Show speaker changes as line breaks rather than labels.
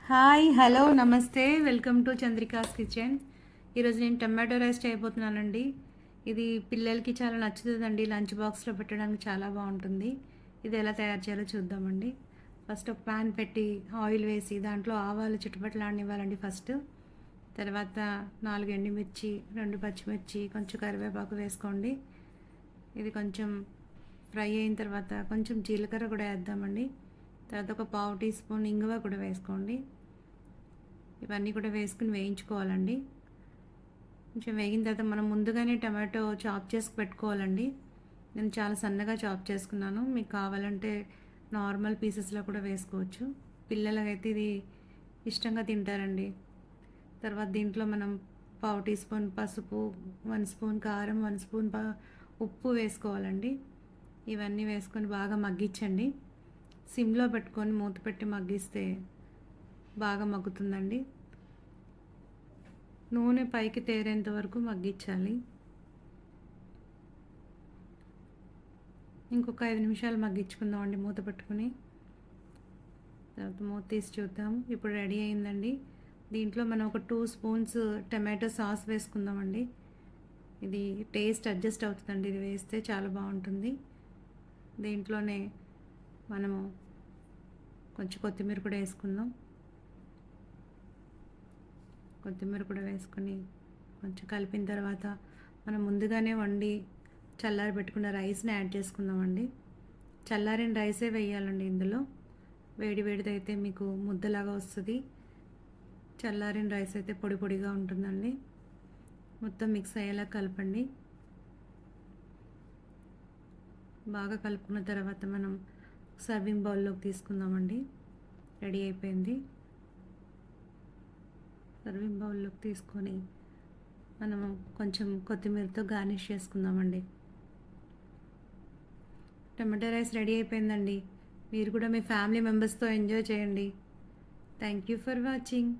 Hi hello నమస్తే welcome to Chandrika's kitchen. ఈరోజు నేను టమాటో రైస్ చేయబోతున్నానండి. ఇది పిల్లలకి చాలా నచ్చుతుందండి, లంచ్ బాక్స్లో పెట్టడానికి చాలా బాగుంటుంది. ఇది ఎలా తయారు చేయాలో చూద్దామండి. ఫస్ట్ ఒక ప్యాన్ పెట్టి ఆయిల్ వేసి దాంట్లో ఆవాలు చుట్టుపట్లాడనివ్వాలండి ఫస్ట్. తర్వాత 4 ఎండుమిర్చి, 2 పచ్చిమిర్చి, కొంచెం కరివేపాకు వేసుకోండి. ఇది కొంచెం ఫ్రై అయిన తర్వాత కొంచెం జీలకర్ర కూడా వేద్దామండి. తర్వాత ఒక పావు టీ స్పూన్ ఇంగువ కూడా వేసుకోండి. ఇవన్నీ కూడా వేసుకుని వేయించుకోవాలండి. కొంచెం వేగిన తర్వాత మనం ముందుగానే టమాటో చాప్ చేసి పెట్టుకోవాలండి. నేను చాలా సన్నగా చాప్ చేసుకున్నాను. మీకు కావాలంటే నార్మల్ పీసెస్లో కూడా వేసుకోవచ్చు. పిల్లలకైతే ఇది ఇష్టంగా తింటారండి. తర్వాత దీంట్లో మనం పావు టీ స్పూన్ పసుపు, 1 స్పూన్ కారం, 1 స్పూన్ ఉప్పు వేసుకోవాలండి. ఇవన్నీ వేసుకొని బాగా మగ్గించండి. సిమ్లో పెట్టుకొని మూత పెట్టి మగ్గిస్తే బాగా మగ్గుతుందండి. నూనె పైకి తేరేంత వరకు మగ్గించాలి. ఇంకొక 5 నిమిషాలు మగ్గించుకుందామండి మూత పెట్టుకుని. తర్వాత మూత తీసి చూద్దాం. ఇప్పుడు రెడీ అయిందండి. దీంట్లో మనం ఒక 2 స్పూన్స్ టమాటో సాస్ వేసుకుందామండి. ఇది టేస్ట్ అడ్జస్ట్ అవుతుందండి. ఇది వేస్తే చాలా బాగుంటుంది. దీంట్లోనే మనము కొంచెం కొత్తిమీర కూడా వేసుకుందాం. కొత్తిమీర కూడా వేసుకొని కొంచెం కలిపిన తర్వాత మనం ముందుగానే వండి చల్లారి పెట్టుకున్న రైస్ని యాడ్ చేసుకుందామండి. చల్లారిన రైసే వేయాలండి ఇందులో. వేడి వేడిదైతే మీకు ముద్దలాగా వస్తుంది. చల్లారిన రైస్ అయితే పొడి పొడిగా ఉంటుందండి. మొత్తం మిక్స్ అయ్యేలా కలపండి. బాగా కలుపుకున్న తర్వాత మనం సర్వింగ్ బౌల్లోకి తీసుకుందామండి. రెడీ అయిపోయింది. సర్వింగ్ బౌల్లోకి తీసుకొని మనము కొంచెం కొత్తిమీరతో గార్నిష్ చేసుకుందామండి. టమాటో రైస్ రెడీ అయిపోయిందండి. మీరు కూడా మీ ఫ్యామిలీ మెంబర్స్తో ఎంజాయ్ చేయండి. Thank you for watching.